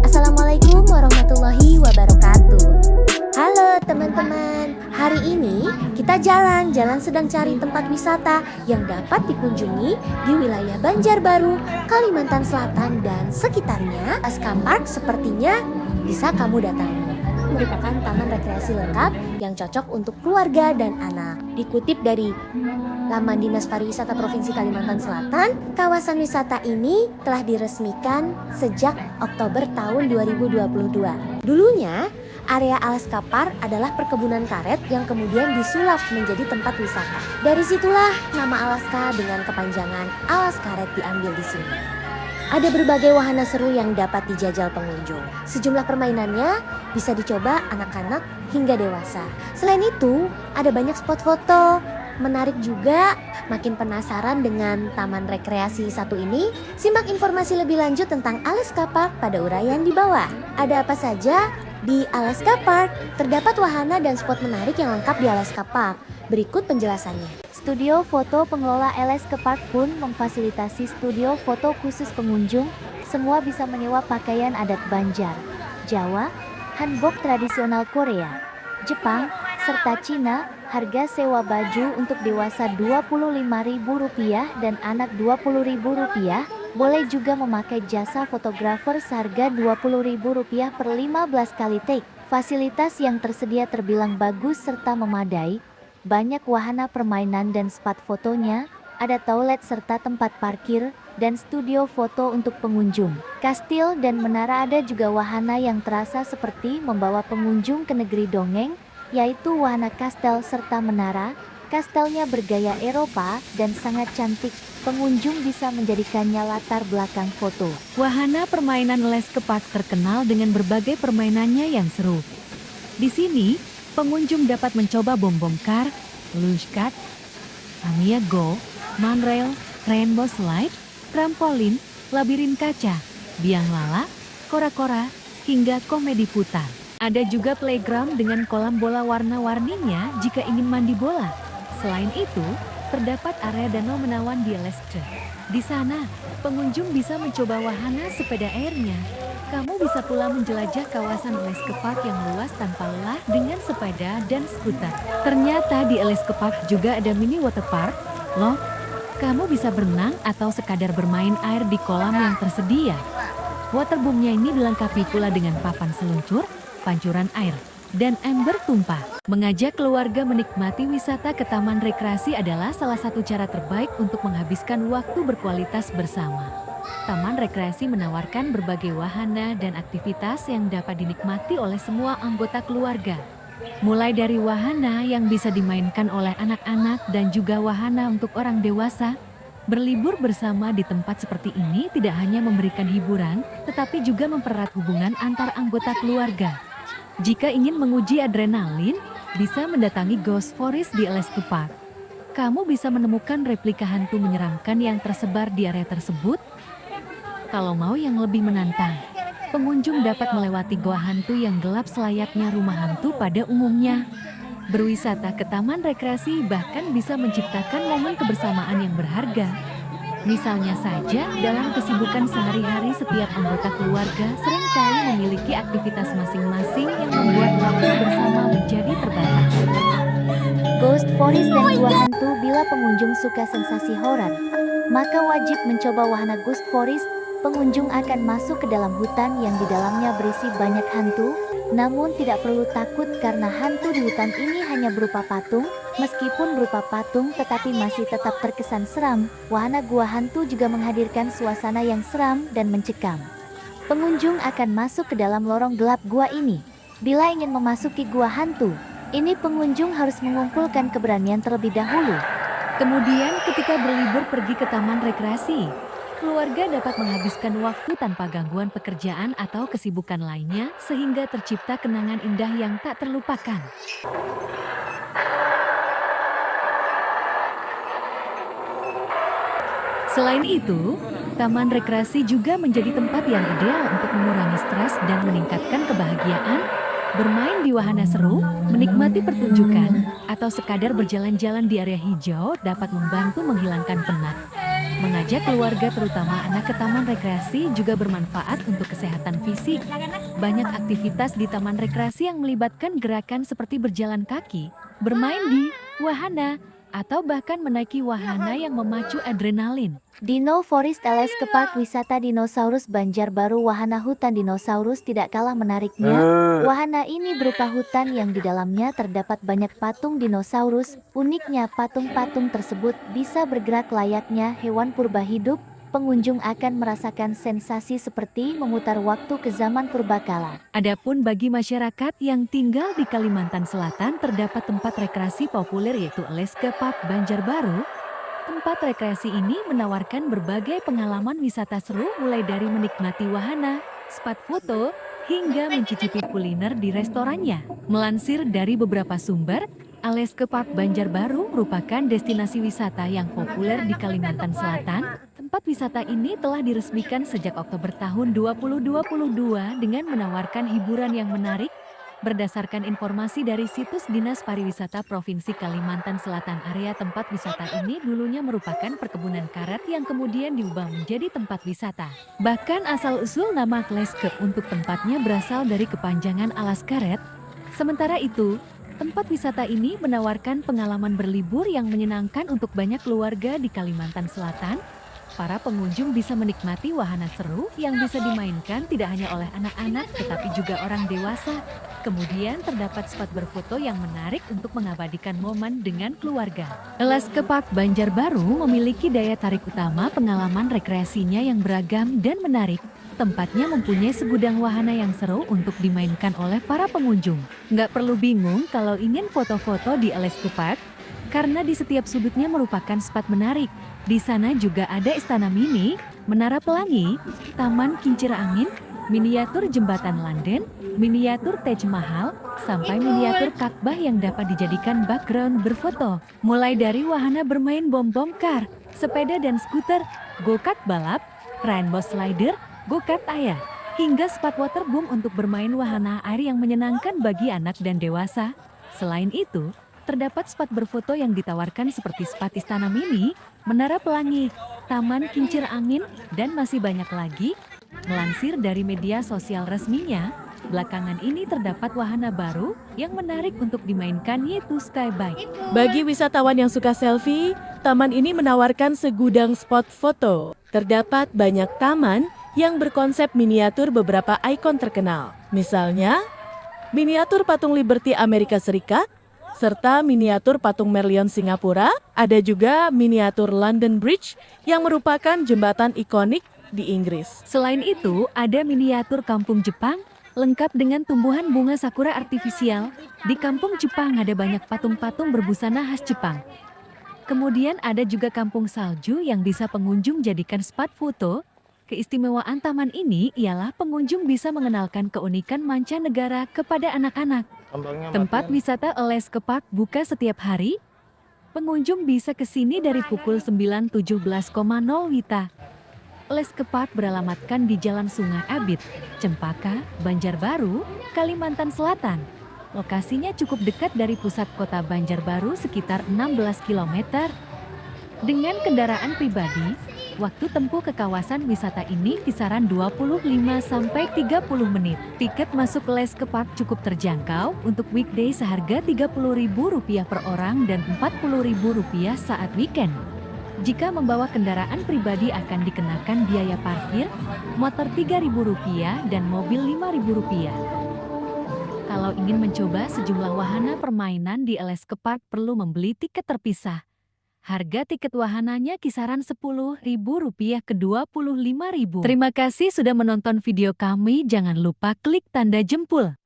Assalamualaikum warahmatullahi wabarakatuh. Halo teman-teman, hari ini kita jalan-jalan sedang cari tempat wisata yang dapat dikunjungi di wilayah Banjarbaru, Kalimantan Selatan dan sekitarnya. Alaska Park sepertinya bisa kamu datangi. Merupakan taman rekreasi lengkap yang cocok untuk keluarga dan anak. Dikutip dari laman Dinas Pariwisata Provinsi Kalimantan Selatan, kawasan wisata ini telah diresmikan sejak Oktober tahun 2022. Dulunya, area Alaska Park adalah perkebunan karet yang kemudian disulap menjadi tempat wisata. Dari situlah nama Alaska dengan kepanjangan Alas Karet diambil di sini. Ada berbagai wahana seru yang dapat dijajal pengunjung. Sejumlah permainannya bisa dicoba anak-anak hingga dewasa. Selain itu, ada banyak spot foto. Menarik juga. Makin penasaran dengan taman rekreasi satu ini? Simak informasi lebih lanjut tentang Alaska Park pada uraian di bawah. Ada apa saja di Alaska Park? Terdapat wahana dan spot menarik yang lengkap di Alaska Park. Berikut penjelasannya. Studio foto pengelola Alaska Park pun memfasilitasi studio foto khusus pengunjung. Semua bisa menyewa pakaian adat Banjar, Jawa, hanbok tradisional Korea, Jepang, serta Cina. Harga sewa baju untuk dewasa Rp25.000 dan anak Rp20.000. Boleh juga memakai jasa fotografer seharga Rp20.000 per 15 kali take. Fasilitas yang tersedia terbilang bagus serta memadai. Banyak wahana permainan dan spot fotonya, ada toilet serta tempat parkir, dan studio foto untuk pengunjung. Kastil dan menara ada juga wahana yang terasa seperti membawa pengunjung ke negeri dongeng, yaitu wahana kastel serta menara. Kastelnya bergaya Eropa dan sangat cantik. Pengunjung bisa menjadikannya latar belakang foto. Wahana permainan Alaska Park terkenal dengan berbagai permainannya yang seru. Di sini, pengunjung dapat mencoba bom-bom kar, luge cut, Tamiya Go, monorail, rainbow slide, trampolin, labirin kaca, biang lala, kora-kora, hingga komedi putar. Ada juga playground dengan kolam bola warna-warninya jika ingin mandi bola. Selain itu, terdapat area danau menawan di Alaska. Di sana, pengunjung bisa mencoba wahana sepeda airnya. Kamu bisa pula menjelajah kawasan Alaska Park yang luas tanpa lelah dengan sepeda dan skuter. Ternyata di Alaska Park juga ada mini water park, loh. Kamu bisa berenang atau sekadar bermain air di kolam yang tersedia. Waterboomnya ini dilengkapi pula dengan papan seluncur, pancuran air, dan ember tumpah. Mengajak keluarga menikmati wisata ke taman rekreasi adalah salah satu cara terbaik untuk menghabiskan waktu berkualitas bersama. Taman rekreasi menawarkan berbagai wahana dan aktivitas yang dapat dinikmati oleh semua anggota keluarga. Mulai dari wahana yang bisa dimainkan oleh anak-anak dan juga wahana untuk orang dewasa. Berlibur bersama di tempat seperti ini tidak hanya memberikan hiburan, tetapi juga mempererat hubungan antar anggota keluarga. Jika ingin menguji adrenalin, bisa mendatangi Ghost Forest di Alaska Park. Kamu bisa menemukan replika hantu menyeramkan yang tersebar di area tersebut. Kalau mau yang lebih menantang, pengunjung dapat melewati goa hantu yang gelap selayaknya rumah hantu pada umumnya. Berwisata ke taman rekreasi bahkan bisa menciptakan momen kebersamaan yang berharga. Misalnya saja, dalam kesibukan sehari-hari setiap anggota keluarga seringkali memiliki aktivitas masing-masing yang membuat waktu bersama menjadi terbatas. Ghost Forest dan Gua Hantu. Bila pengunjung suka sensasi horor, maka wajib mencoba wahana Ghost Forest. Pengunjung akan masuk ke dalam hutan yang di dalamnya berisi banyak hantu, namun tidak perlu takut karena hantu di hutan ini hanya berupa patung. Meskipun berupa patung tetapi masih tetap terkesan seram. Wahana Gua Hantu juga menghadirkan suasana yang seram dan mencekam. Pengunjung akan masuk ke dalam lorong gelap gua ini. Bila ingin memasuki Gua Hantu, ini pengunjung harus mengumpulkan keberanian terlebih dahulu. Kemudian ketika berlibur pergi ke taman rekreasi, keluarga dapat menghabiskan waktu tanpa gangguan pekerjaan atau kesibukan lainnya sehingga tercipta kenangan indah yang tak terlupakan. Selain itu, taman rekreasi juga menjadi tempat yang ideal untuk mengurangi stres dan meningkatkan kebahagiaan. Bermain di wahana seru, menikmati pertunjukan, atau sekadar berjalan-jalan di area hijau dapat membantu menghilangkan penat. Mengajak keluarga terutama anak ke taman rekreasi juga bermanfaat untuk kesehatan fisik. Banyak aktivitas di taman rekreasi yang melibatkan gerakan seperti berjalan kaki, bermain di wahana, atau bahkan menaiki wahana yang memacu adrenalin. Dino Forest Alaska Park wisata dinosaurus Banjarbaru. Wahana hutan dinosaurus tidak kalah menariknya. Wahana ini berupa hutan yang di dalamnya terdapat banyak patung dinosaurus. Uniknya patung-patung tersebut bisa bergerak layaknya hewan purba hidup. Pengunjung akan merasakan sensasi seperti memutar waktu ke zaman purbakala. Adapun bagi masyarakat yang tinggal di Kalimantan Selatan terdapat tempat rekreasi populer yaitu Alaska Park Banjarbaru. Tempat rekreasi ini menawarkan berbagai pengalaman wisata seru mulai dari menikmati wahana, spot foto, hingga mencicipi kuliner di restorannya. Melansir dari beberapa sumber, Alaska Park Banjarbaru merupakan destinasi wisata yang populer di Kalimantan Selatan. Tempat wisata ini telah diresmikan sejak Oktober tahun 2022 dengan menawarkan hiburan yang menarik. Berdasarkan informasi dari situs Dinas Pariwisata Provinsi Kalimantan Selatan, area tempat wisata ini dulunya merupakan perkebunan karet yang kemudian diubah menjadi tempat wisata. Bahkan asal-usul nama Alaska untuk tempatnya berasal dari kepanjangan alas karet. Sementara itu, tempat wisata ini menawarkan pengalaman berlibur yang menyenangkan untuk banyak keluarga di Kalimantan Selatan. Para pengunjung bisa menikmati wahana seru yang bisa dimainkan tidak hanya oleh anak-anak tetapi juga orang dewasa. Kemudian terdapat spot berfoto yang menarik untuk mengabadikan momen dengan keluarga. Alaska Park Banjarbaru memiliki daya tarik utama pengalaman rekreasinya yang beragam dan menarik. Tempatnya mempunyai segudang wahana yang seru untuk dimainkan oleh para pengunjung. Nggak perlu bingung kalau ingin foto-foto di Alaska Park, karena di setiap sudutnya merupakan spot menarik. Di sana juga ada istana mini, menara pelangi, taman kincir angin, miniatur jembatan London, miniatur Taj Mahal, sampai miniatur Ka'bah yang dapat dijadikan background berfoto. Mulai dari wahana bermain bom-bom kar, sepeda dan skuter, go-kart balap, rainbow slider, go-kart ayah, hingga spot waterboom untuk bermain wahana air yang menyenangkan bagi anak dan dewasa. Selain itu, terdapat spot berfoto yang ditawarkan seperti spot istana mini, menara pelangi, taman kincir angin, dan masih banyak lagi. Melansir dari media sosial resminya, belakangan ini terdapat wahana baru yang menarik untuk dimainkan yaitu skybike. Bagi wisatawan yang suka selfie, taman ini menawarkan segudang spot foto. Terdapat banyak taman yang berkonsep miniatur beberapa ikon terkenal. Misalnya, miniatur patung Liberty Amerika Serikat, serta miniatur patung Merlion Singapura. Ada juga miniatur London Bridge yang merupakan jembatan ikonik di Inggris. Selain itu, ada miniatur kampung Jepang, lengkap dengan tumbuhan bunga sakura artifisial. Di kampung Jepang ada banyak patung-patung berbusana khas Jepang. Kemudian ada juga kampung salju yang bisa pengunjung jadikan spot foto. Keistimewaan taman ini ialah pengunjung bisa mengenalkan keunikan mancanegara kepada anak-anak. Tempat wisata Alaska Park buka setiap hari. Pengunjung bisa ke sini dari pukul 9.17.00 WITA. Alaska Park beralamatkan di Jalan Sungai Abit, Cempaka, Banjarbaru, Kalimantan Selatan. Lokasinya cukup dekat dari pusat kota Banjarbaru sekitar 16 km. Dengan kendaraan pribadi, waktu tempuh ke kawasan wisata ini kisaran 25-30 menit. Tiket masuk Alaska Park cukup terjangkau, untuk weekday seharga Rp30.000 per orang dan Rp40.000 saat weekend. Jika membawa kendaraan pribadi akan dikenakan biaya parkir, motor Rp3.000 dan mobil Rp5.000. Kalau ingin mencoba sejumlah wahana permainan di Alaska Park perlu membeli tiket terpisah. Harga tiket wahananya kisaran Rp10.000 ke Rp25.000. Terima kasih sudah menonton video kami, jangan lupa klik tanda jempol.